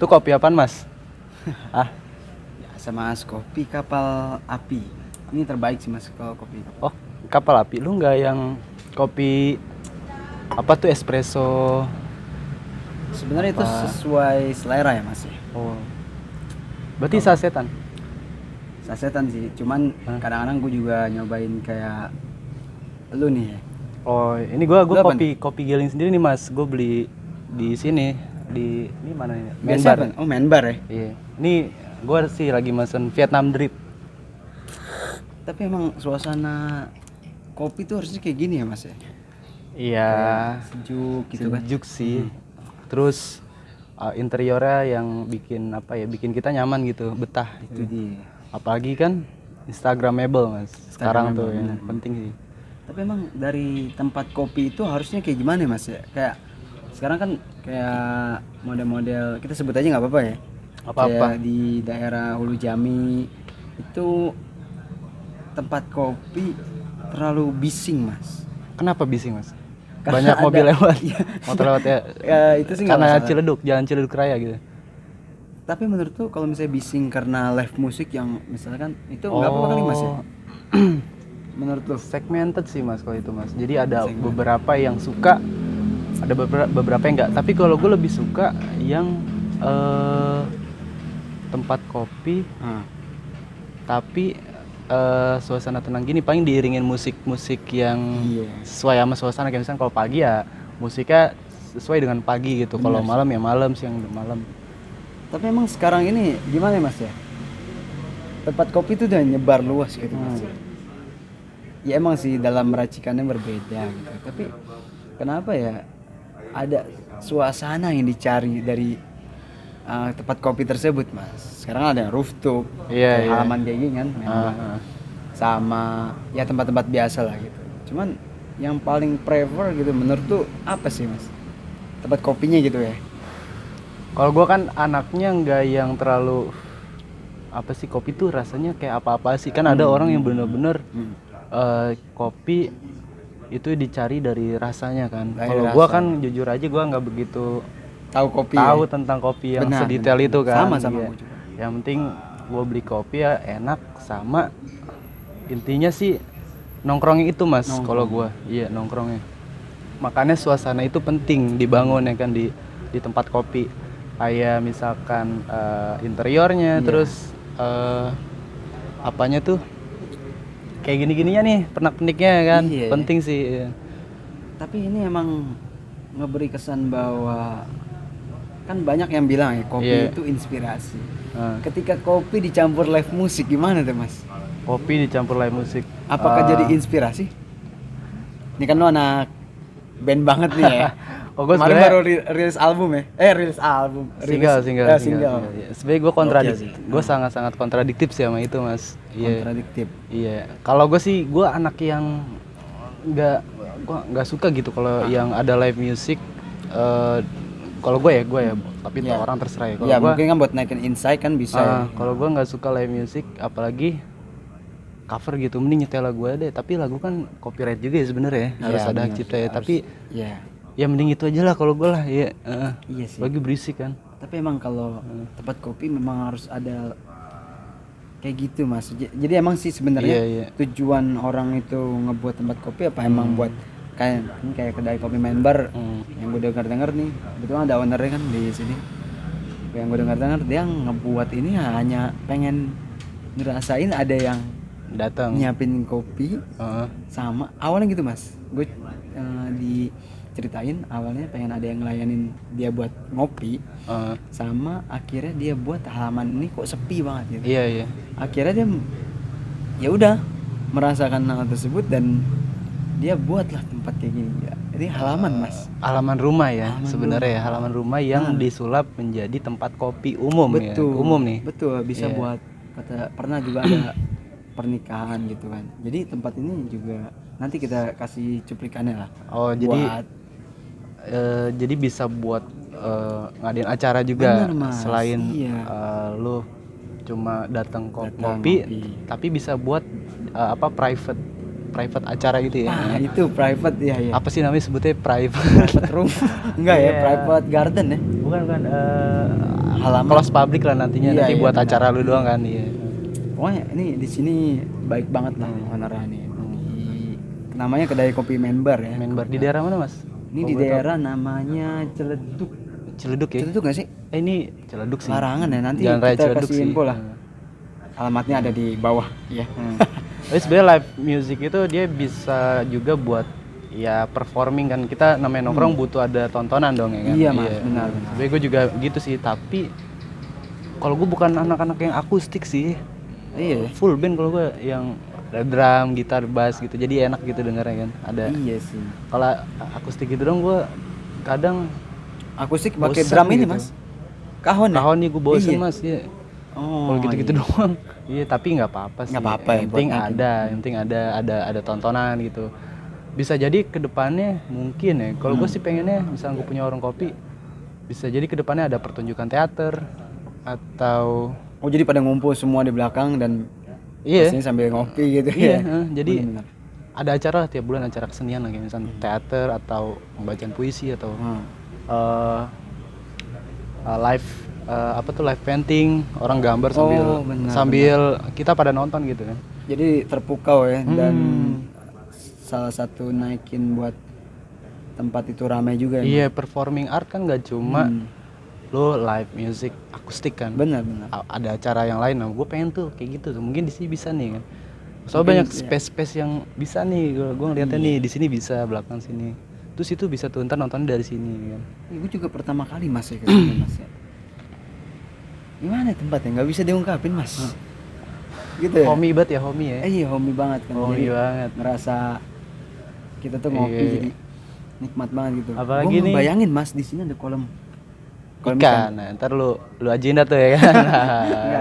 Itu kopi apaan, Mas? Ah, Biasa mas, kopi kapal api. Ini terbaik sih mas kalau kopi kapal. oh, kapal api. Lu nggak yang kopi apa tuh espresso? Sebenarnya itu Apa? sesuai selera ya mas ya. Oh. Berarti sasetan. Sasetan sih, cuman Hah? kadang-kadang gue juga nyobain kayak lu nih ya. Oh, ini gua Lu apa kopi giling sendiri nih, Mas. Gue beli di sini di ini mana ini? Biasa Menbar. apa? Oh menbar ya. Iya. Ini gua sih lagi mesen Vietnam drip. Tapi emang suasana kopi tuh harusnya kayak gini ya mas ya. Iya. Sejuk gitu kan. Sejuk sih. Terus interiornya yang bikin apa ya? Bikin kita nyaman gitu, betah. Itu dia. Apalagi kan Instagramable, Mas. Sekarang tuh Instagramable, yang benar. penting sih. Tapi emang dari tempat kopi itu harusnya kayak gimana ya mas ya? Kayak sekarang kan kayak model-model kita sebut aja nggak apa-apa ya. Apa-apa. Kayak di daerah Hulu Jami itu tempat kopi terlalu bising mas. Kenapa bising, Mas? Karena Banyak mobil ada- lewat. Iya. Motor lewat ya. Ya, itu sih nggak Karena masalah. Ciledug, jalan Ciledug Raya gitu. Tapi menurut tuh kalau misalnya bising karena live musik yang misalkan itu nggak apa-apa kali mas ya? Oh. Menurut lo? Segmented sih mas kalau itu mas. Jadi ada Segmented. beberapa yang suka, ada beberapa yang enggak. Tapi kalau gue lebih suka yang tempat kopi, Ah. tapi suasana tenang gini. Paling diiringin musik-musik yang Iya. sesuai sama suasana. Kayak misalnya kalau pagi ya musiknya sesuai dengan pagi gitu. Kalau Bener sih. malam ya malam, siang malam. Tapi emang sekarang ini gimana ya mas ya? Tempat kopi itu udah nyebar luas gitu mas. Ya emang sih dalam meracikannya berbeda gitu. Tapi kenapa ya ada suasana yang dicari dari tempat kopi tersebut mas? Sekarang ada yang rooftop, Iya, kayak iya. halaman kayak gini kan, sama ya tempat-tempat biasa lah gitu. Cuman yang paling prefer gitu menurut tuh apa sih mas? Tempat kopinya gitu ya? Kalau gue kan anaknya nggak yang terlalu apa sih, kopi tuh rasanya kayak apa-apa sih. Kan ada orang yang bener-bener kopi itu dicari dari rasanya kan. Dari Kalau gue rasa. kan jujur aja gue nggak begitu Tahu kopi tahu ya? tentang kopi yang Benar, sedetail benar. itu kan. Sama-sama Iya. gua juga. Yang penting gue beli kopi ya enak, sama intinya sih nongkrongnya itu mas. Nongkrong. Kalau gue iya nongkrongnya. Makanya suasana itu penting dibangun ya kan di tempat kopi. Kayak misalkan interiornya, Iya. terus apanya tuh kayak gini-gininya nih, pernak-perniknya kan. Iya. Penting sih. Iya. Tapi ini emang ngeberi kesan bahwa kan banyak yang bilang ya kopi Iya. itu inspirasi. Nah, Ketika kopi dicampur live musik gimana tuh mas? kopi dicampur live musik. Apakah jadi inspirasi? Ini kan lu anak band banget nih ya. Oh, gua Kemarin sebenarnya- baru rilis album ya? Rilis album. single. Single. Iya. Sebenarnya gue Gokil sih. gue sangat-sangat kontradiktif sih sama itu mas. Iya. Kontradiktif. Iya. Kalau gue sih gue anak yang nggak suka gitu kalau yang ada live music. Kalau gue ya, tapi Iya. orang terserah ya. Kalau Ya gue, mungkin kan buat naikin insight kan bisa ya. kalau gue nggak suka live music, apalagi cover gitu, mending nyetel lagu aja deh. Tapi lagu kan copyright juga ya sebenarnya, Iya, harus ada hak benar. cipta ya. Harus. Tapi Iya. ya mending itu aja lah kalau gue lah. Iya. Iya sih. Lagi berisik kan. Tapi emang kalau tempat kopi memang harus ada kayak gitu mas. Jadi emang sih sebenarnya Iya, iya. tujuan orang itu ngebuat tempat kopi apa emang buat kayak kedai kopi Menbar yang gue dengar nih, kebetulan ada ownernya kan di sini. Yang gue dengar dia ngebuat ini hanya pengen ngerasain ada yang Datang. nyiapin kopi Heeh. sama awalnya gitu mas. Gue diceritain awalnya pengen ada yang ngelayanin dia buat ngopi, Heeh. sama akhirnya dia buat halaman ini kok sepi banget gitu. Iya, iya. Akhirnya dia ya udah merasakan hal tersebut dan dia buatlah tempat kayak gini ya. Jadi halaman mas. Halaman rumah ya Halaman sebenarnya ya, halaman rumah yang disulap menjadi tempat kopi umum ya. Umum nih. Betul, bisa Iya. buat pernah juga ada pernikahan gitu kan. Jadi tempat ini juga nanti kita kasih cuplikannya lah. Oh, jadi Buat jadi bisa buat ngadain acara juga. Bener, Mas. Selain Iya. lu cuma datang Datang ngopi, ngopi. tapi bisa buat private acara gitu ya. nah, itu private ya ya. Apa sih namanya sebutnya private? Private room. Enggak ya, Iya. private garden ya. Bukan halaman. close public lah nantinya, Iya, nanti iya, buat benar. acara lu doang kan. Iya. Pokoknya ini di sini baik banget lah honornya nih. Namanya kedai kopi Member ya. Member di daerah mana Mas? Ini di daerah namanya Ciledug. Ciledug ya? Ciledug nggak sih? Ini Ciledug sih. Larangan ya, nanti Jalan Raya kita Ciledug kasih sih. info lah. Alamatnya ada di bawah ya. Tapi sebenarnya live music itu dia bisa juga buat ya performing kan. Kita namanya nongkrong butuh ada tontonan dong ya kan. Iya, Mas, benar. Sebenarnya gue juga gitu sih, tapi kalau gue bukan anak-anak yang akustik sih. Iya. Full band kalau gue, yang ada drum, gitar, bass gitu. Jadi enak gitu dengarnya kan. Ada. Iya sih. Kalau akustik gitu dong gue kadang Akustik pakai bosan drum ini, gitu. Mas. Kahon ya? Kahon nih gue bosen Iya. Mas ya. Oh. Kalau gitu-gitu doang. Iya, tapi nggak apa-apa sih. Nggak apa-apa ya, Yang penting buat nanti. yang penting ada tontonan gitu. Bisa jadi kedepannya mungkin ya. Kalau gue sih pengennya, misalnya gue punya warung kopi, bisa jadi kedepannya ada pertunjukan teater atau Oh, jadi pada ngumpul semua di belakang dan iya, pastinya sambil ngopi gitu iya. ya. Jadi Benar-benar. ada acara lah tiap bulan, acara kesenian lah, kayak misalnya teater atau pembacaan puisi atau eh, live apa tuh, live painting, orang gambar sambil Oh, benar, sambil kita pada nonton gitu kan. Jadi terpukau ya dan salah satu naikin buat tempat itu ramai juga ya. Iya, performing art kan nggak cuma lo live music akustik kan. Benar-benar. Ada acara yang lain. Nah, gue pengen tuh kayak gitu tuh. Mungkin di sini bisa nih kan. Soalnya banyak space yang bisa nih. Gue ngeliatnya nih di sini bisa, belakang sini. Terus itu bisa tuh ntar nonton dari sini kan. Gue juga pertama kali Mas ya kesini Mas ya. Gimana tempatnya? Nggak bisa diungkapin Mas. Gitu ya? Homey banget ya, homey ya. Iya homey banget kan. Homey Jadi banget. ngerasa kita tuh ngopi Iya. jadi nikmat banget gitu. Apalagi Gua nih- bayangin Mas di sini ada kolam Ikan. Nah, ntar lu agenda tuh ya kan.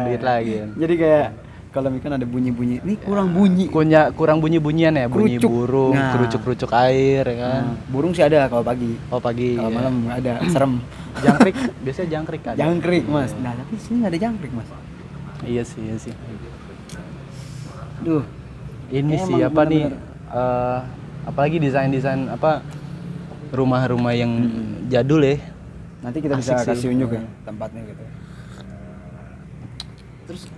Duit lagi kan. Jadi kayak kolam ikan ada bunyi-bunyi. Ini kurang bunyi. Kurang bunyi-bunyian ya, bunyi Kerucuk. burung, Nah. kerucuk-kerucuk air ya kan. Nah, burung sih ada kalau pagi. Oh pagi. Kalau ya. malam nggak ada, serem. Jangkrik, biasanya jangkrik kan. Jangkrik Mas. Nah tapi di sini nggak ada jangkrik Mas. Iya sih, iya sih. Duh. Ini Emang sih apa nih? bener-bener. Apalagi desain-desain apa rumah-rumah yang jadul ya. Nanti kita Asik bisa sih. kasih unjuk ya tempatnya gitu. Terus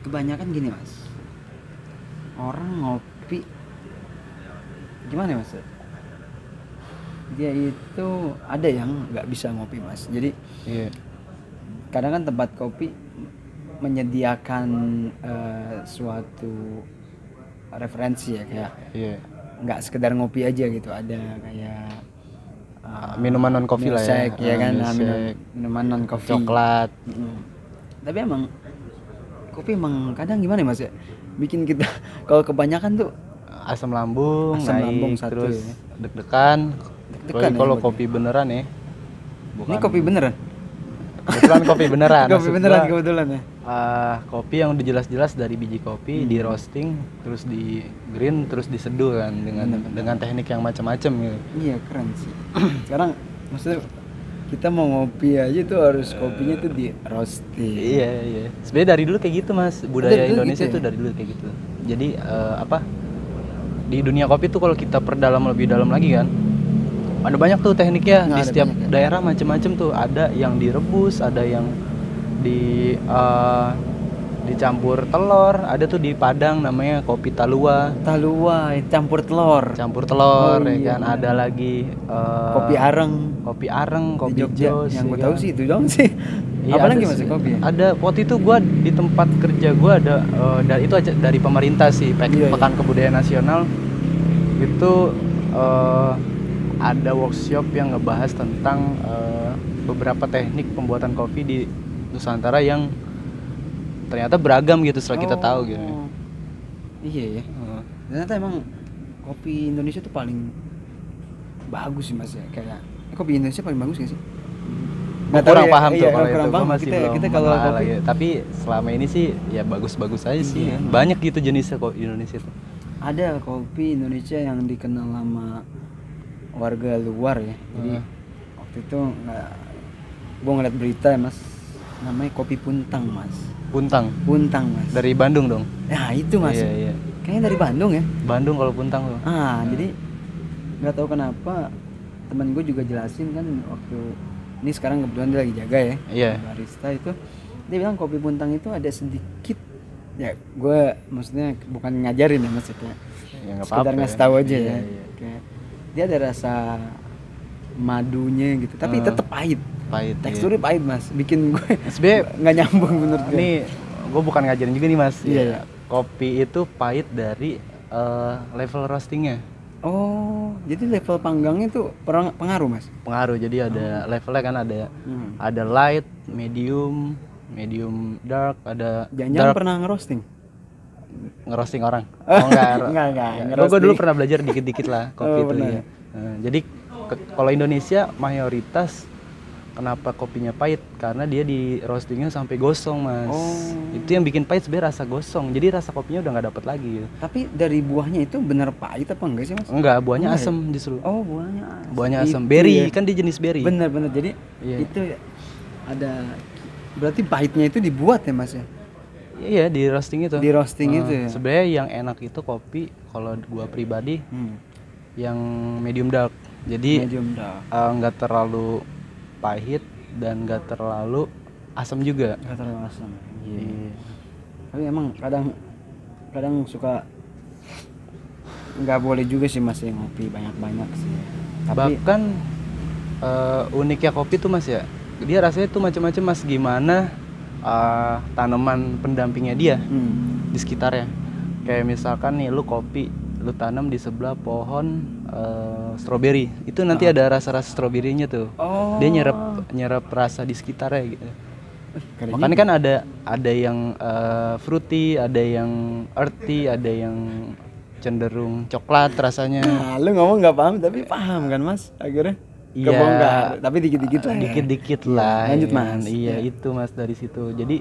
kebanyakan gini Mas. Orang ngopi gimana ya, Mas? Dia itu ada yang nggak bisa ngopi Mas. Jadi Iya. kadang kan tempat kopi menyediakan suatu referensi ya kayak Iya. nggak sekedar ngopi aja gitu, ada kayak Minuman non kopi lah ya. milkshake, ya kan. Nah, Milkshake, minuman non kopi, coklat. tapi emang kopi emang kadang gimana ya Mas ya, bikin kita kalau kebanyakan tuh Asam lambung, Asam naik, lambung satu terus ya. deg-degan. Deg-degan ya Kalau buat kopi beneran ya. ini kopi beneran Kebetulan kopi beneran. kopi maksud beneran gua, kebetulan ya. kopi yang udah jelas-jelas dari biji kopi, di roasting, terus di green, terus diseduh kan dengan teknik yang macam-macam gitu. Iya keren sih. Sekarang maksudnya kita mau ngopi aja tuh harus kopinya tuh di roasting. Iya, iya. Sebenarnya dari dulu kayak gitu, Mas. Budaya Dari dulu Indonesia gitu ya? tuh dari dulu kayak gitu. Jadi apa? Di dunia kopi tuh kalau kita perdalam lebih dalam lagi kan, ada banyak tuh tekniknya. Nah, Di ada setiap banyak ya. daerah macam-macam tuh. Ada yang direbus, ada yang dicampur telur, ada tuh di Padang namanya kopi talua, Talua campur telur. campur telur, Oh, ya iya, kan. Ada lagi Kopi areng kopi di Jogja. jos. Yang ya gue tahu kan. sih itu dong sih. Iya, Apalagi ada Mas sih. kopi ya? Ada waktu itu gua di tempat kerja gua ada dan itu aja dari pemerintah sih, Iya, Pekan Kebudayaan Nasional. Itu ada workshop yang ngebahas tentang beberapa teknik pembuatan kopi di Nusantara yang ternyata beragam gitu setelah kita tahu gitu. Iya ya. Ternyata emang kopi Indonesia tuh paling bagus sih Mas ya. Kayak kopi Indonesia paling bagus gak sih? Gua Nggak tahu kurang ya, paham iya, tuh kalau kurang itu. Gua paham. masih Kita- belum kita kalau menelaah kopi- lagi. Tapi selama ini sih ya bagus-bagus aja sih. Iya. Banyak gitu jenisnya kok Indonesia tuh. Ada kopi Indonesia yang dikenal sama warga luar ya. Jadi waktu itu gue ngeliat berita ya Mas, namanya kopi Puntang Mas. Puntang Puntang Mas. dari Bandung dong. Nah itu Mas. Iya, iya. Kayaknya dari Bandung ya. Bandung kalau Puntang tuh. Jadi nggak tahu kenapa temen gue juga jelasin kan waktu ini sekarang kebetulan dia lagi jaga ya, Iya. barista itu, dia bilang kopi Puntang itu ada sedikit, ya gue maksudnya bukan ngajarin ya mas, kayak Ya nggak sekedar apa-apa ngasih ya. tahu aja Iya, ya, iya. kayak dia ada rasa madunya gitu, tapi tetap pahit, Pahit. teksturnya pahit mas, bikin gue Sebenarnya nggak nyambung menurut gue. ini gue bukan ngajarin juga nih mas. Iya, Ya, iya. kopi itu pahit dari level roastingnya. Oh, jadi level panggangnya tuh pengaruh mas? Pengaruh. Jadi ada levelnya kan, ada light, medium dark, ada Jangan-jangan dark pernah ngerosting? ngerosting orang. Oh enggak. Enggak, Gue ngerosting. dulu pernah belajar dikit-dikit lah kopi Oh, itu pernah. ya. Jadi kalau Indonesia mayoritas kenapa kopinya pahit karena dia di roastingnya sampai gosong mas. Oh. Itu yang bikin pahit sebenarnya rasa gosong. Jadi rasa kopinya udah nggak dapet lagi. Gitu. Tapi dari buahnya itu benar pahit apa enggak sih mas? Enggak, buahnya Enggak ya? asem justru. Oh buahnya asam. Buahnya asem. Itu Berry, ya. kan dia jenis berry. Bener-bener, jadi Iya. itu ada, berarti pahitnya itu dibuat ya mas ya? Iya, di roasting itu. Di roasting itu ya? Sebenarnya yang enak itu kopi kalau gua pribadi yang medium dark. Jadi Medium dark. nggak terlalu pahit dan nggak terlalu asam juga. Nggak terlalu asam. Iya. Tapi emang kadang suka nggak boleh juga sih mas yang ngopi banyak-banyak sih. Tapi Bahkan uniknya kopi tuh mas ya, dia rasanya tuh macam-macam mas. Gimana tanaman pendampingnya dia di sekitarnya. Kayak misalkan nih lu kopi, lu tanam di sebelah pohon stroberi, itu nanti ada rasa-rasa stroberinya tuh. Oh. Dia nyerap rasa di sekitarnya gitu. keren Makanya juga. kan ada yang fruity, ada yang earthy, ada yang cenderung coklat rasanya. Nah, lu ngomong nggak paham tapi paham kan mas akhirnya? Iya. Kebongkar, tapi dikit-dikit lah. Ya. Dikit-dikit Iya, lah. lanjut ya kan? mas. Iya itu mas dari situ. Jadi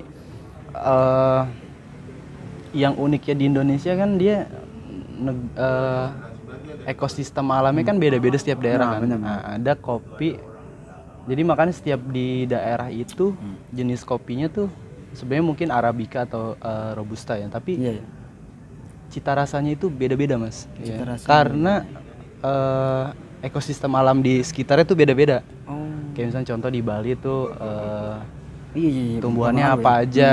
yang uniknya di Indonesia kan dia ekosistem alamnya kan beda-beda setiap daerah Nah, kan. benar, Nah, ada kopi. Jadi makanya setiap di daerah itu jenis kopinya tuh sebenarnya mungkin Arabica atau Robusta ya, tapi Iya, iya. cita rasanya itu beda-beda mas. Cita Iya. rasanya Karena ekosistem alam di sekitarnya tuh beda-beda. Oh. Kayak misalnya contoh di Bali tuh Iya. tumbuhannya berpengaruh apa ya. aja,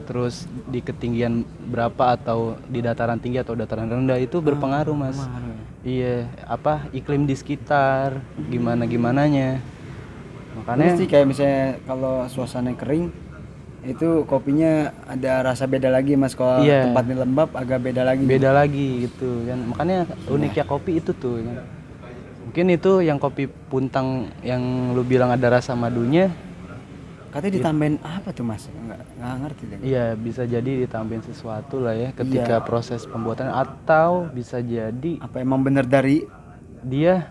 terus di ketinggian berapa atau di dataran tinggi atau dataran rendah itu berpengaruh mas. Berpengaruh ya. Iya, apa iklim di sekitar, gimananya. Makanya Terus sih kayak misalnya kalau suasana kering itu kopinya ada rasa beda lagi mas, kalau Iya. tempatnya lembab agak beda lagi. beda lagi gitu kan. Makanya uniknya kopi itu tuh kan. Mungkin itu yang kopi Puntang yang lu bilang ada rasa madunya. Katanya ditambahin apa tuh mas? Nggak ngerti deh. Iya, bisa jadi ditambahin sesuatu lah ya ketika proses pembuatan, atau bisa jadi Apa emang bener dari dia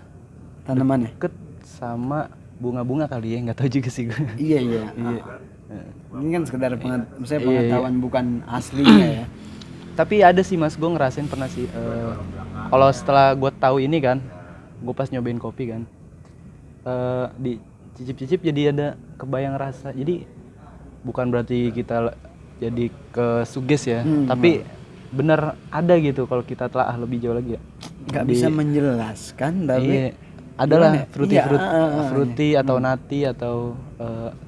tanamannya? deket sama bunga-bunga kali ya, nggak tahu juga sih gue. Iya. Iya. Ini kan sekedar misalnya Iya, pengetahuan bukan aslinya ya. Tapi ada sih mas, gue ngerasain pernah sih. Kalau setelah gue tahu ini kan, gue pas nyobain kopi kan, di cicip-cicip jadi ada kebayang rasa. Jadi bukan berarti kita jadi kesuges ya, tapi bener ada gitu kalau kita telah lebih jauh lagi ya. Nggak bisa menjelaskan tapi Iya, adalah gimana ya? fruity atau nati atau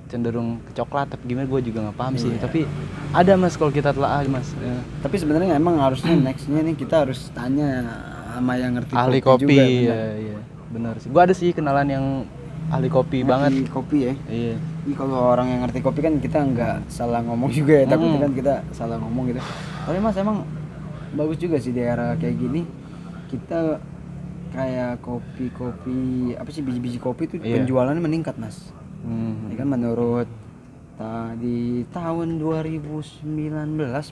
cenderung ke coklat, tapi gimana gue juga nggak paham sih. Tapi ada mas kalau kita telah mas. Tapi sebenarnya emang harusnya nextnya nih kita harus tanya sama yang ngerti Ahli kopi kopi, juga, iya benar sih. Gue ada sih kenalan yang ahli kopi banget. Ngerti kopi ya. Iya. Jadi kalau orang yang ngerti kopi kan kita nggak salah ngomong juga ya, takutnya kan kita salah ngomong gitu. Tapi mas emang bagus juga sih di era kayak gini kita kayak kopi apa sih biji-biji kopi itu penjualannya meningkat mas. Ya kan menurut di tahun 2019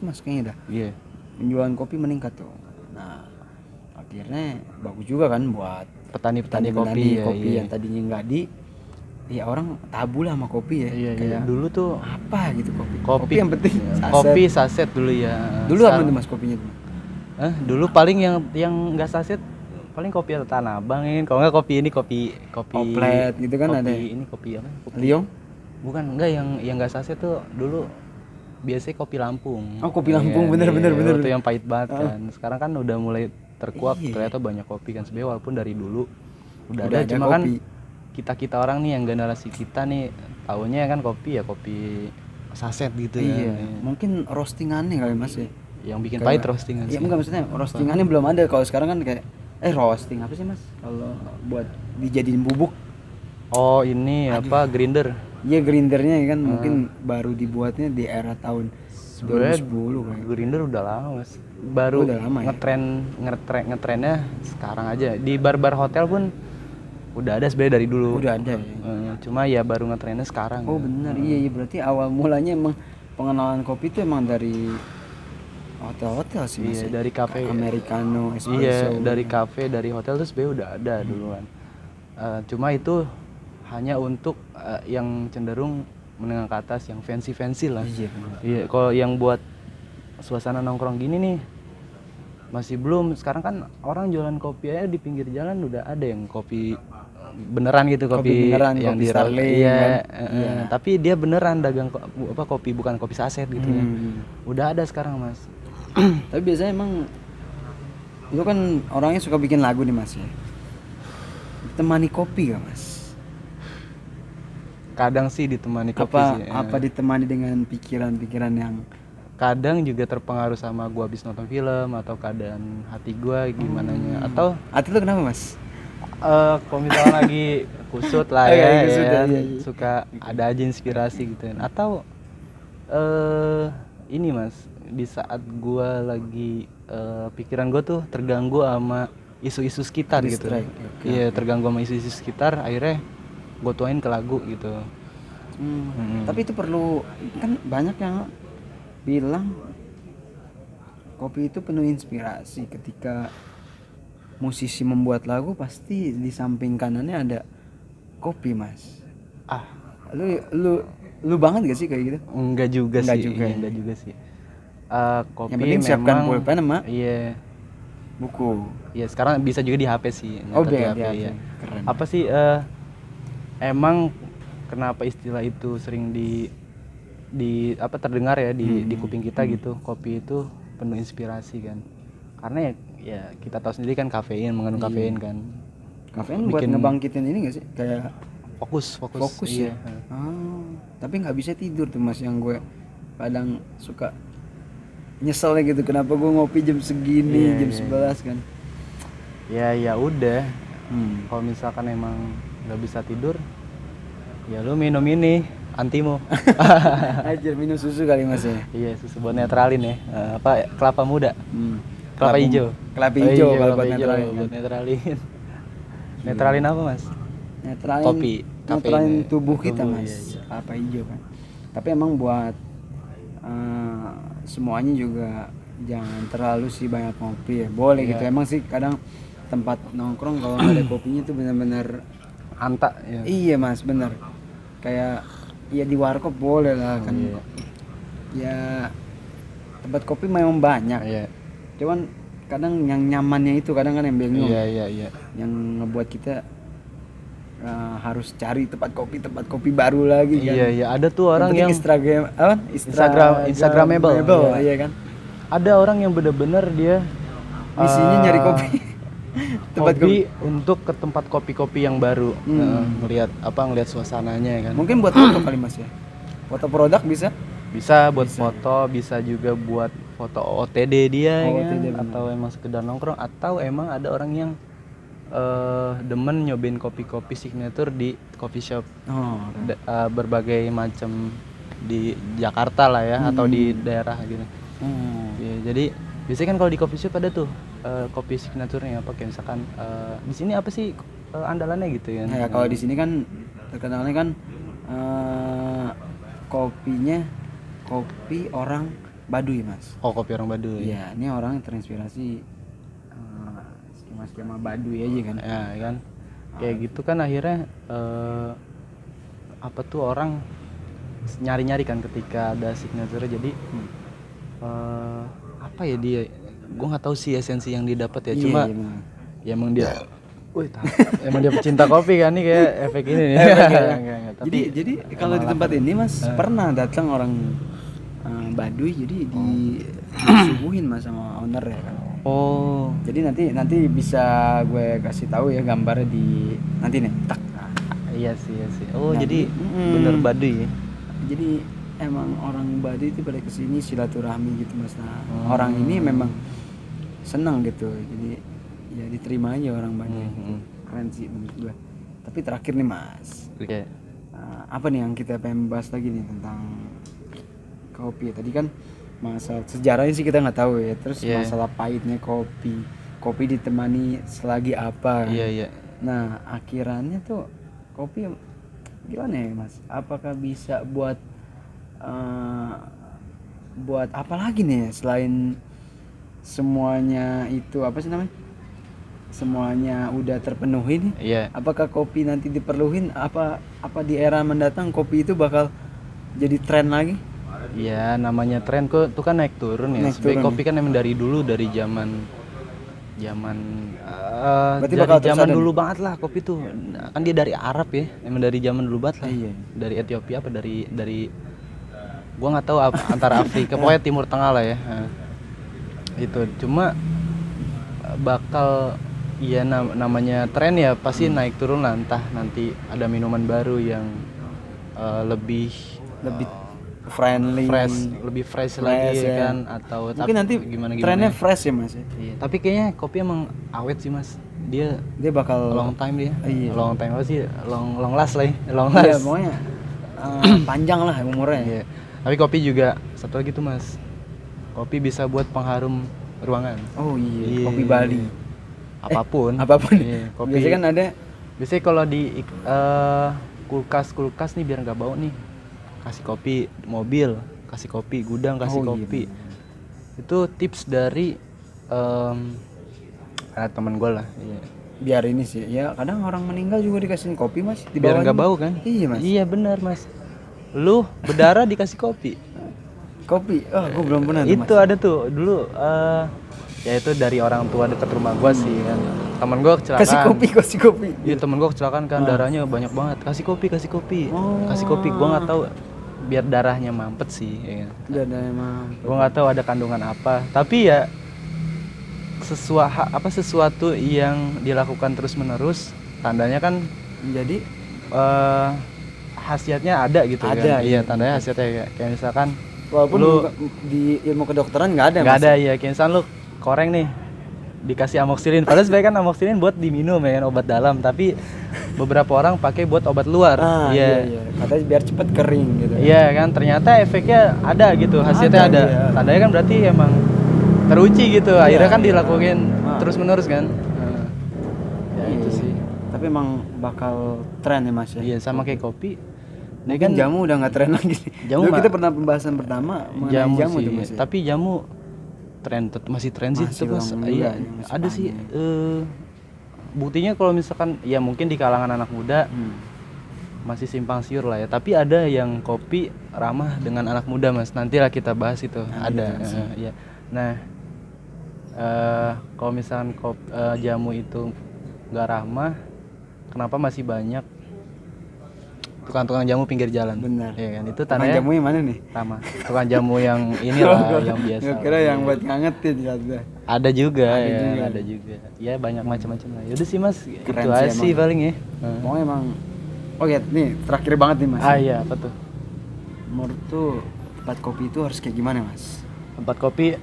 mas kayaknya dah. Iya. Penjualan kopi meningkat tuh. Nah akhirnya bagus juga kan buat Petani-petani petani kopi, ya, yang tadinya nggak ya orang tabu lah sama kopi ya. Iya, Kayak dulu tuh apa gitu kopi. kopi yang penting saset. kopi saset dulu ya. Dulu apa tuh mas kopinya tuh? Dulu paling yang nggak saset paling kopi atau Tanah Abang ya. Kalau nggak kopi Oplet gitu kan kopi, ada. ini kopi apa? Kopi, Liong? bukan, enggak, yang nggak saset tuh dulu biasanya kopi Lampung. Oh, kopi Lampung, bener. Itu yang pahit banget kan. Sekarang kan udah mulai terkuak, ternyata banyak kopi kan sebenarnya, walaupun dari dulu udah ada, cuma kopi. kan kita orang nih yang generasi kita nih taunya kan kopi ya kopi saset gitu Iya, kan. mungkin roastingannya kali Mas ya. Yang bikin Kayak- pahit roastingan Iya sih. enggak, maksudnya roastingannya belum ada. Kalau sekarang kan kayak roasting apa sih Mas? Kalau buat dijadiin bubuk. Oh ini apa grinder. Iya, grindernya kan mungkin baru dibuatnya di era tahun Sebenarnya 2010 kayak. grinder udah lama Mas. Baru Udah lama ya? ngetrennya sekarang aja. Di bar-bar hotel pun udah ada sebenarnya dari dulu. Udah ada ya. Cuma ya baru ngetrennya sekarang. Oh benar, iya berarti awal mulanya emang pengenalan kopi itu emang dari hotel-hotel sih Mas. Iya, ya? dari kafe. Americano, espresso. Iya, dari kafe, dari hotel tuh sebenarnya udah ada dulu kan. Cuma itu hanya untuk yang cenderung menengah ke atas, yang fancy lah. Iya benar. Iya, kalau yang buat suasana nongkrong gini nih masih belum. Sekarang kan orang jualan kopi aja di pinggir jalan udah ada yang kopi beneran gitu, kopi beneran, yang kopi di Starling, iya, kan? tapi dia beneran dagang kopi bukan kopi saset gitu ya. Udah ada sekarang Mas. Tapi biasanya emang itu kan orangnya suka bikin lagu nih Mas ya. Temani kopi gak Mas? Kadang sih ditemani kopi Apa sih. apa ditemani dengan pikiran-pikiran yang Kadang juga terpengaruh sama gua habis nonton film atau keadaan hati gua gimana nya atau hati lu kenapa Mas? kalau misalnya lagi kusut lah Lagi ya, kusut, ya, iya. suka ada aja inspirasi gitu kan. Atau ini Mas, di saat gua lagi pikiran gua tuh terganggu sama isu-isu sekitar gitu. Distract, oke. Iya, terganggu sama isu-isu sekitar, akhirnya gua tuain ke lagu gitu. Tapi itu perlu, kan banyak yang bilang kopi itu penuh inspirasi. Ketika musisi membuat lagu pasti di samping kanannya ada kopi Mas. Ah, Lu banget gak sih kayak gitu? enggak juga Enggak sih. juga Iya, ya? enggak juga sih. Kopi Yang penting siapkan memang pulpen sama iya. buku. Ya sekarang bisa juga di HP sih. Oh, nyatet di di HP, HP. ya. Keren. Apa sih emang kenapa istilah itu sering di apa terdengar ya di kuping kita gitu. Kopi itu penuh inspirasi kan. Karena ya kita tahu sendiri kan kafein, mengandung kafein kan. Kafein buat Bikin ngebangkitin ini gak sih? Kayak fokus fokus iya. ya. Tapi nggak bisa tidur tuh Mas, yang gue kadang suka nyeselnya gitu, kenapa gue ngopi jam segini, jam 11 kan. Ya udah. Kalau misalkan emang nggak bisa tidur, ya lu minum ini antimo. Ajar minum susu kali Mas ya. Iya, susu buat netralin ya. Apa kelapa muda? Kelapa hijau. Kelapa Oh, hijau iya, kalau kelapa buat hijau, netralin. buat netralin. Netralin apa Mas? Netralin Kopi, netralin kafein, tubuh tubuh, kita Mas. iya. Kelapa hijau kan. Tapi emang buat semuanya juga jangan terlalu sih banyak ngopi ya. Boleh gitu. Emang sih kadang tempat nongkrong kalau nggak ada kopinya tuh benar-benar Anta ya. iya Mas, bener. Kayak ya di warkop boleh lah kan. Ya tempat kopi memang banyak. Iya. Cuman kadang yang nyamannya itu kadang kan yang bingung. Iya. Yang ngebuat kita harus cari tempat kopi baru lagi kan. Iya, ada tuh orang yang Instagramable, iya kan. ada orang yang bener-bener dia Misinya nyari kopi. Tempat kopi untuk ke tempat kopi-kopi yang baru. Ngelihat suasananya ya kan. Mungkin buat foto kali Mas ya. Foto produk bisa. Bisa buat foto, bisa juga buat foto OTD dia ya kan? OOTD bener. Atau emang sekedar nongkrong, atau emang ada orang yang demen nyobain kopi-kopi signature di coffee shop berbagai macam di Jakarta lah ya, atau di daerah gitu. Ya, jadi biasanya kan kalau di coffee shop ada tuh kopi signaturenya apa, kayak misalkan di sini apa sih andalannya gitu ya. Nah, kalau di sini kan terkenalnya kan kopinya kopi orang Baduy Mas. Oh, kopi orang Baduy. Iya, ini orang yang terinspirasi skema-skema Baduy aja kan. Ya kan, kayak gitu kan akhirnya apa tuh orang nyari-nyari kan ketika ada signature. Jadi apa ya dia, gue nggak tahu sih esensi yang didapat ya. Cuma ya emang dia emang dia pecinta kopi kan, nih kayak efek ini nih. Jadi kalau di tempat ini Mas pernah datang orang Baduy, jadi disuguhin Mas sama owner ya kan. Oh, Jadi nanti bisa gue kasih tahu ya gambarnya di nanti nih. Tak. Iya sih, iya sih. Oh, Nah, jadi bener Baduy ya. Jadi emang orang Baduy itu pada kesini silaturahmi gitu mas. Nah orang ini memang senang gitu, jadi ya diterima aja orang Baduy gitu. Keren sih menurut gua. Tapi terakhir nih mas, Oke. apa nih yang kita pengen bahas lagi nih tentang kopi. Tadi kan masalah sejarahnya sih kita nggak tahu ya, terus Iya. masalah pahitnya kopi ditemani selagi apa. Iya, iya. Nah akhirannya tuh kopi gimana ya mas, apakah bisa buat apa lagi nih ya, selain semuanya itu apa sih namanya, semuanya udah terpenuhi nih, Iya. apakah kopi nanti diperluin, apa di era mendatang kopi itu bakal jadi tren lagi? Iya, namanya tren kok tuh kan naik turun ya. Naik Sebenarnya turun kopi kan emang dari dulu, dari zaman Berarti dari bakal terus zaman ada dulu banget lah kopi tuh. Nah, kan dia dari Arab ya, emang dari zaman dulu banget lah. Iya. Dari Ethiopia apa dari gua nggak tahu antara Afrika, pokoknya Timur Tengah lah ya. Nah, itu cuma bakal ya namanya tren ya pasti naik turun lah, entah nanti ada minuman baru yang lebih friendly, lebih fresh lagi ya. kan, atau Mungkin nanti gimana trennya fresh ya mas ya? Iya, tapi kayaknya kopi emang awet sih mas, dia Bakal long time dia. Iya. Long time apa sih, long last lah ya, long Iya last. pokoknya panjang lah umurnya. Iya. Tapi kopi juga satu lagi tuh mas, kopi bisa buat pengharum ruangan. Oh iya, Iya. kopi Bali. Apapun. Apapun. Iya, kopi. Biasanya kan ada Biasanya kalau di kulkas nih biar nggak bau nih, kasih kopi, mobil kasih kopi, gudang kasih Oh, iya, kopi. Itu tips dari teman gue lah. Iya. biar ini sih ya, kadang orang meninggal juga dikasihin kopi mas di Biar bawahnya. nggak bau kan? Iya mas. Iya benar mas. Lu berdarah dikasih kopi. Kopi, gue belum pernah tuh, Itu mas. ada tuh dulu. Ya itu dari orang tua dekat rumah gua sih kan. Temen gua kecelakaan. Kasih kopi. Iya temen gua kecelakaan kan, darahnya banyak banget. Kasih kopi. Oh. Kasih kopi. Gua nggak tahu biar darahnya mampet sih. Ya. Udah ada emang. Gua nggak tahu ada kandungan apa. Tapi ya sesuatu yang dilakukan terus menerus, tandanya kan Jadi khasiatnya ada gitu kan. Ada, Iya iya. tandanya khasiatnya kayak misalkan walaupun lu di ilmu kedokteran nggak ada. nggak Mas. ada ya, kayak misalkan lu koreng nih dikasih amoxicillin, padahal sebenarnya kan amoxicillin buat diminum ya kan, obat dalam, tapi beberapa orang pakai buat obat luar. Iya. Katanya biar cepet kering gitu. Iya kan, ternyata efeknya ada gitu, khasiatnya ada. Iya. Tandanya kan berarti emang teruji gitu. Akhirnya kan Iya. dilakuin terus menerus kan. Ya Iya. itu sih. Tapi emang bakal tren ya mas ya. Iya sama kayak kopi. Ini Mungkin kan jamu udah nggak tren lagi. Jamu Dulu kita pernah pembahasan pertama mengenai jamu sih, tuh mas ya. tapi jamu masih tren sih Masih tuh mas. orang muda Iya, yang masih ada sih. banyak. Buktinya kalau misalkan ya mungkin di kalangan anak muda masih simpang siur lah ya. Tapi ada yang kopi ramah dengan anak muda mas. Nantilah kita bahas itu. Ada. Iya. Nah, kalau misalkan jamu itu nggak ramah, kenapa masih banyak tukang-tukang jamu pinggir jalan? Benar. Iya kan, itu Tukang tandanya jamu yang mana nih? ramah. Tukang jamu yang inilah yang biasa. Gue kira yang buat ngangetin katanya. Ada juga Ada ya, juga. ada juga. Ya banyak macam-macam lah. Yaudah sih mas, Keren itu sih aja sih emang. paling ya. Pokoknya emang. Oke, nih terakhir banget nih mas. Iya apa tuh? Menurut tuh tempat kopi itu harus kayak gimana mas? Tempat kopi.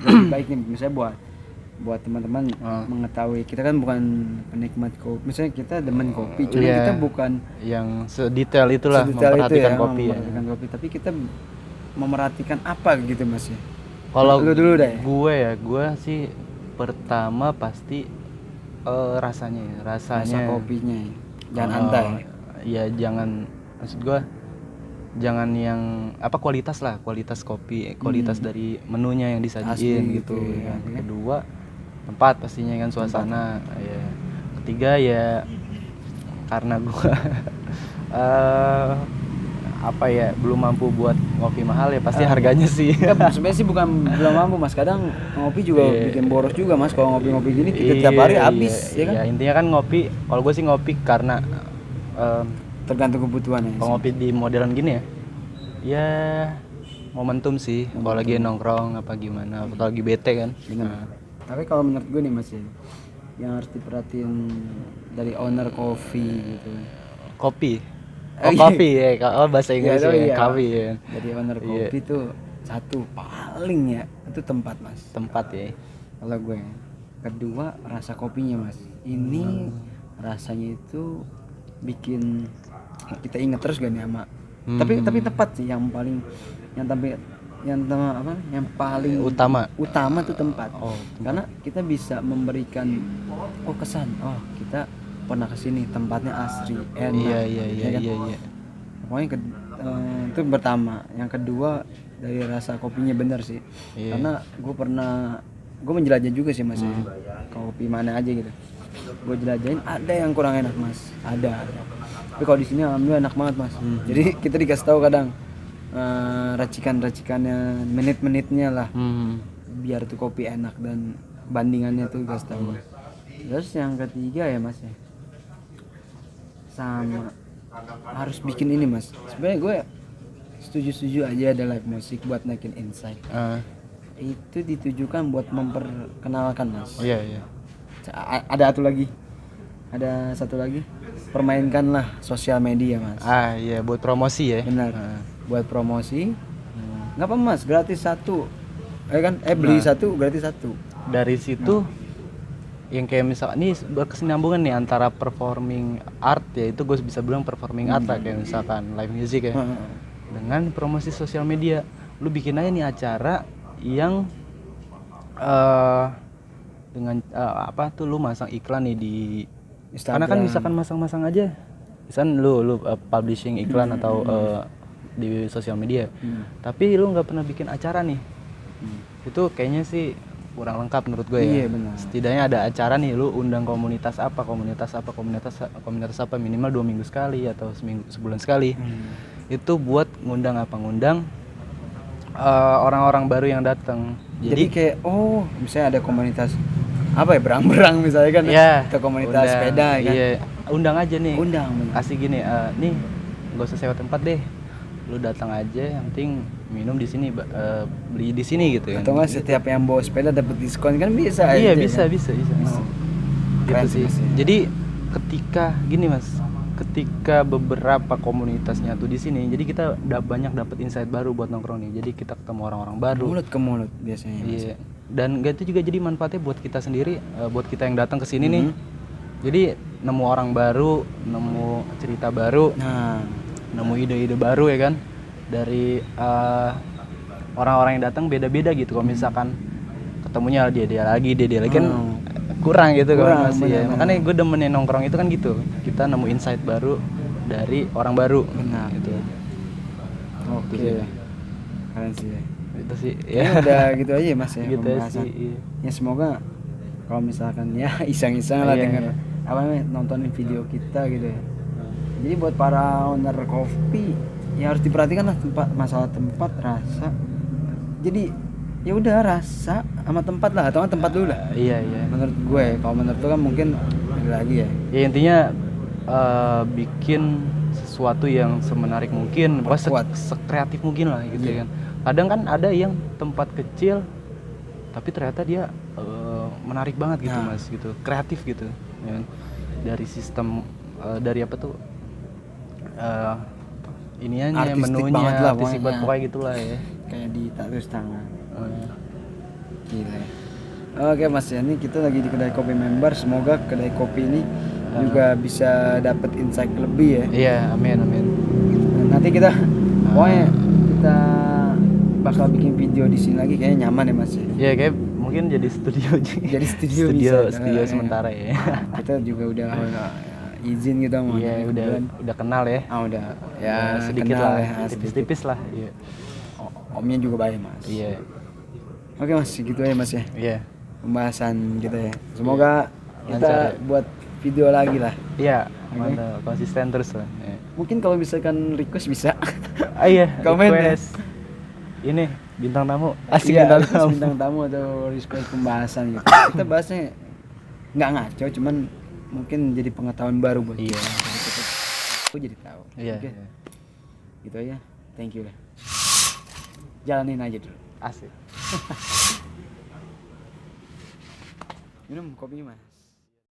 Lebih baik nih, misalnya buat teman-teman Ah. mengetahui, kita kan bukan penikmat kopi. Misalnya kita demen kopi, cuma Iya. kita bukan Yang sedetail itulah sedetail itu memperhatikan ya, kopi ya. memperhatikan kopi, tapi kita memerhatikan apa gitu mas ya. Kalau Lu dulu deh. gue sih pertama pasti rasanya ya, Rasa rasanya. kopinya ya. Jangan antai. Ya jangan, maksud gue jangan yang kualitas lah, kualitas kopi, kualitas dari menunya yang disajiin Asli gitu gitu ya. ya. Kedua tempat pastinya kan, suasana ya. Ketiga ya karena gua belum mampu buat ngopi mahal ya, pasti harganya sih. Enggak, sebenarnya sih bukan belum mampu mas, kadang ngopi juga bikin boros juga mas. Kalau ngopi-ngopi gini kita tiap hari habis ya kan. Iya, intinya kan ngopi, kalau gue sih ngopi karena Tergantung kebutuhan ya. kalau ngopi di modelan gini ya momentum sih. Kalau lagi nongkrong apa gimana, atau lagi bete kan. Benar. Tapi kalau menurut gue nih mas ya, yang harus diperhatiin dari owner kopi gitu, Kopi. Oh, Oh, iya. kopi ya. Oh, bahasa Inggris Iya, ya. iya. Kopi ya. Jadi owner Iya. kopi tuh satu paling ya itu tempat mas. Tempat ya. Kalau gue kedua rasa kopinya mas. Ini rasanya itu bikin kita inget terus gak nih sama. Tapi tepat sih yang paling yang paling utama tuh tempat. Oh, Karena kita bisa memberikan kesan kita pernah kesini, tempatnya asri, enak. Iya. ya kan? Iya. Pokoknya itu pertama. Yang kedua dari rasa kopinya bener sih. Iya. Karena gue menjelajah juga sih mas ya. Kopi mana aja gitu. Gue jelajahin ada yang kurang enak mas. Ada. Tapi kalau di sini alhamdulillah enak banget mas. Jadi kita dikasih tahu kadang racikan-racikannya, menit-menitnya lah. Biar tuh kopi enak dan bandingannya tuh dikasih tahu. Terus yang ketiga ya mas ya. Sama harus bikin ini mas. Sebenarnya gue setuju aja ada live musik buat naikin insight. Itu ditujukan buat memperkenalkan mas. Iya. Ada satu lagi permainkanlah sosial media mas. Iya, buat promosi ya. Benar. Buat promosi. Nggak apa mas, gratis satu. Beli satu gratis satu. Dari situ yang kayak misalkan ini berkesinambungan nih antara performing art ya, itu gue bisa bilang performing art lah, kayak misalkan live music ya, dengan promosi sosial media. Lu bikin aja nih acara yang dengan lu masang iklan nih di Instagram. Karena kan misalkan masang-masang aja, misalkan lu publishing iklan atau di sosial media, tapi lu nggak pernah bikin acara nih, itu kayaknya sih kurang lengkap menurut gue ya. Iya, benar. Setidaknya ada acara nih, lu undang komunitas apa minimal 2 minggu sekali atau sebulan sekali. Itu buat ngundang orang-orang baru yang datang. Jadi kayak misalnya ada komunitas berang-berang misalnya kan, atau komunitas sepeda ya kan. Iya, undang aja nih. Undang. Kasih gini, nih nggak usah sewa tempat deh. Lu datang aja, yang penting minum di sini, beli di sini gitu kan. Atau nggak setiap yang bawa sepeda dapat diskon kan bisa. Iya, aja, bisa. Keren Gitu sih. Mas, ya. Jadi ketika beberapa komunitasnya tuh di sini, jadi kita banyak dapat insight baru buat nongkrong nih. Jadi kita ketemu orang-orang baru. Mulut ke mulut biasanya. Iya. Dan itu juga jadi manfaatnya buat kita sendiri, buat kita yang datang ke sini nih. Jadi nemu orang baru, nemu cerita baru, nemu ide-ide baru ya kan. Dari orang-orang yang datang beda-beda gitu. Kalau misalkan ketemunya dia lagi kan kurang gitu kan masih ya. Makanya gue demenin nongkrong itu kan gitu. Kita nemu insight baru dari orang baru. Benar. Gitu. Oke. Keren sih. Itu sih. Ya udah gitu aja mas ya. Gitu pembahasan. sih. Iya. Ya semoga kalau misalkan ya iseng-iseng lah denger nontonin video kita gitu ya. Jadi buat para owner kopi ya harus diperhatikan lah masalah tempat, rasa. Jadi ya udah rasa sama tempat lah, atau tempat dulu lah. Iya. Menurut gue, kalau menurut lu kan mungkin beda lagi ya. Ya intinya bikin sesuatu yang semenarik mungkin, sekreatif mungkin lah gitu ya kan. Kadang kan ada yang tempat kecil tapi ternyata dia menarik banget gitu mas, gitu, kreatif gitu ya kan? Dari sistem dari iniannya, menunya artistik banget pokoknya gitulah ya, kayak di taruh tangan. Gila. Oke mas ya, ini kita lagi di kedai kopi member. Semoga kedai kopi ini juga bisa dapat insight lebih ya. Iya, amin. Nanti kita pokoknya kita bakal bikin video di sini lagi, kayaknya nyaman ya mas ya. Iya, kayak mungkin jadi studio studio sementara ya. Kita juga udah izin gitu sama. Iya, udah kenal ya. Udah ya sedikit kenal lah ya, tipis-tipis lah. Iya. Omnya juga baik mas. Iya. Oke mas, gitu aja mas ya. Iya. Pembahasan kita ya. Semoga kita buat video lagi lah. Iya. Mantap, konsisten terus lah. Iya. Mungkin kalau misalkan request bisa. Iya. Komen request. Ini bintang tamu. Asik bintang tamu atau request pembahasan gitu. Kita bahasnya nggak ngaco, cuman mungkin jadi pengetahuan baru buat kita. Aku jadi tahu. Iya. Oke. Gitu aja. Thank you lah. Jalanin aja dulu. Asik. Minum kopinya mas.